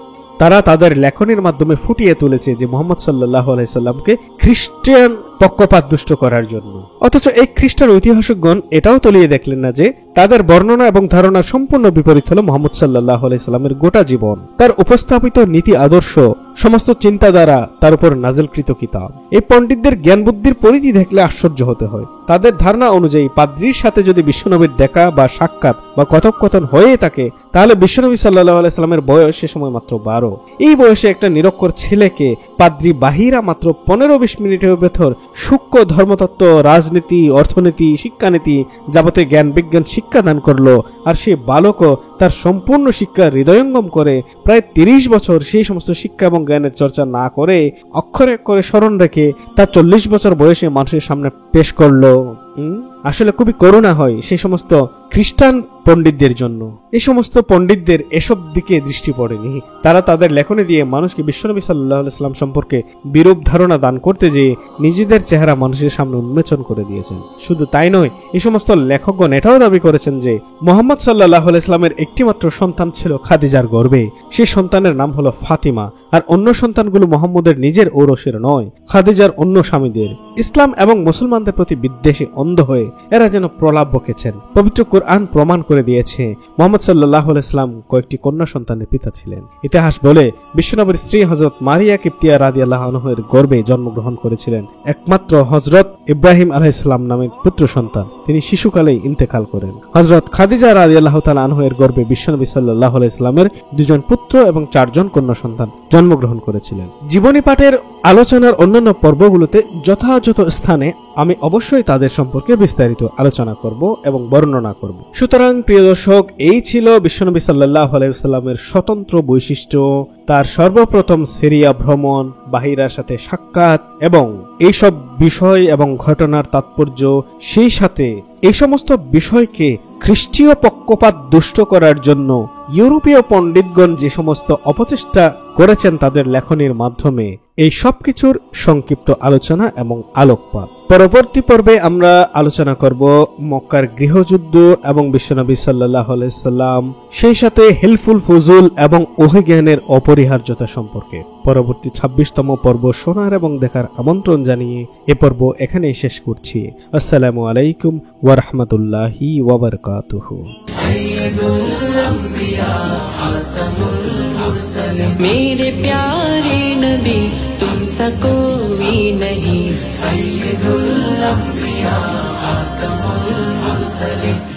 তারা তাদের লেখনের মাধ্যমে ফুটিয়ে তুলেছে যে মুহাম্মদ সাল্লাল্লাহু আলাইহি সাল্লামকে খ্রিস্টান পক্ষপাত দুষ্ট করার জন্য। অথচ এই খ্রিস্টান ঐতিহাসিকগণ এটাও তলিয়ে দেখলেন না যে তাদের বর্ণনা এবং ধারণা সম্পূর্ণ বিপরীত হলো মুহাম্মদ সাল্লাল্লাহু আলাইহি সাল্লামের গোটা জীবন, তার উপস্থাপিত নীতি আদর্শ, সমস্ত চিন্তাধারা, তার উপর নাজিলকৃত কিতাব। এই পণ্ডিতদের জ্ঞান বুদ্ধির পরিধি দেখলে আশ্চর্য হতে হয়। তাদের ধারণা অনুযায়ী পাদ্রীর সাথে যদি বিশ্বনবীর দেখা বা সাক্ষাৎ বা কথোপকথন হয়ে থাকে তাহলে বিশ্বনবী সাল্লাল্লাহু আলাইহি সাল্লামের বয়স সে সময় মাত্র 12। এই বয়সে একটা নিরক্ষর ছেলেকে পাদ্রী বাহিরা মাত্র 15-20 মিনিটের ভেতর সূক্ষ্ম ধর্মতত্ত্ব, রাজনীতি, অর্থনীতি, শিক্ষানীতি, যাবতীয় জ্ঞান বিজ্ঞান শিক্ষাদান করলো। আর সে বালকও তার সম্পূর্ণ শিক্ষা হৃদয়ঙ্গম করে প্রায় 30 বছর সেই সমস্ত শিক্ষা এবং জ্ঞানের চর্চা না করে অক্ষরে অক্ষরে স্মরণ রেখে তার 40 বছর বয়সে মানুষের সামনে পেশ করলো। আসলে খুবই করুণা হয় সেই সমস্ত খ্রিস্টান পণ্ডিতদের জন্য। এই সমস্ত পণ্ডিতদের এসব দিকে দৃষ্টি পড়েনি। তারা তাদের লেখনী দিয়ে মানুষকে বিশ্বনবী সাল্লাল্লাহু আলাইহি সাল্লাম সম্পর্কে বিরূপ ধারণা দান করতে যেয়ে নিজেদের চেহারা মানুষের সামনে উন্মোচন করে দিয়েছেন। শুধু তাই নয়, এই সমস্ত লেখকগণ এটাও দাবি করেছেন যে মুহাম্মদ সাল্লাল্লাহু আলাইহি সাল্লামের একটিমাত্র সন্তান ছিল খাদিজার গর্ভে। সেই সন্তানের নাম হলো ফাতিমা। আর অন্য সন্তানগুলো মুহাম্মদের নিজের ঔরসের নয়, খাদিজার অন্য স্বামীদের। ইসলাম এবং মুসলমানদের প্রতি বিদ্বেষে অন্ধ হয়ে এরা যেন প্রলাপ বকেছেন। পবিত্র কুরআন প্রমাণ করে দিয়েছে মুহাম্মদ সাল্লাল্লাহু আলাইহি সাল্লাম কয়েকটি কন্যা সন্তানের পিতা ছিলেন। ইতিহাস বলে বিশ্বনবীর স্ত্রী হযরত মারিয়া কিপ্তিয়া রাদিয়াল্লাহু আনহার গর্ভে জন্মগ্রহণ করেছিলেন একমাত্র হযরত ইব্রাহিম আলাইহিস সালাম নামের পুত্র সন্তান। তিনি শিশুকালেই ইন্তেকাল করেন। হযরত খাদিজা রাদিয়াল্লাহু তাআলা আনহার গর্ভে বিশ্বনবী সাল্লাল্লাহু আলাইহি সাল্লামের 2 জন পুত্র এবং 4 জন কন্যা সন্তান জন্মগ্রহণ করেছিলেন। জীবনী পাঠের আলোচনার অন্যান্য পর্বগুলোতে যথাযথ স্থানে আমি অবশ্যই তাদের সম্পর্কে বিস্তারিত আলোচনা করব এবং বর্ণনা করব। সুতরাং প্রিয় দর্শক, এই ছিল বিশ্বনবী সাল্লাল্লাহু আলাইহি ওয়াসাল্লামের স্বতন্ত্র বৈশিষ্ট্য, তার সর্বপ্রথম সিরিয়া ভ্রমণ, বাহিরার সাথে সাক্ষাৎ এবং এইসব বিষয় এবং ঘটনার তাৎপর্য, সেই সাথে এই সমস্ত বিষয়কে খ্রিস্টীয় পক্ষপাত দুষ্ট করার জন্য ইউরোপীয় পণ্ডিতগণ যে সমস্ত অপচেষ্টা করেছেন তাদের লেখনীর মাধ্যমে, এই সবকিছুর সংক্ষিপ্ত আলোচনা এবং আলোকপাত। পরবর্তী পর্বে আমরা আলোচনা করব মক্কার গৃহযুদ্ধ এবং বিশ্বনবী সাল্লাল্লাহু আলাইহি সাল্লাম, সেই সাথে হেলফুল ফুজুল এবং ওহী জ্ঞানের অপরিহার্যতা সম্পর্কে। পরবর্তী 26তম পর্ব শোনার এবং দেখার আমন্ত্রণ জানিয়ে এ পর্ব এখানেই শেষ করছি। আসসালামু আলাইকুম ওয়া রাহমাতুল্লাহি ওয়া বারাকাতুহু। मेरे प्यारे नबी तुमसा कोई नहीं, सय्यदुल अंबिया खातमुल मुरसलीन।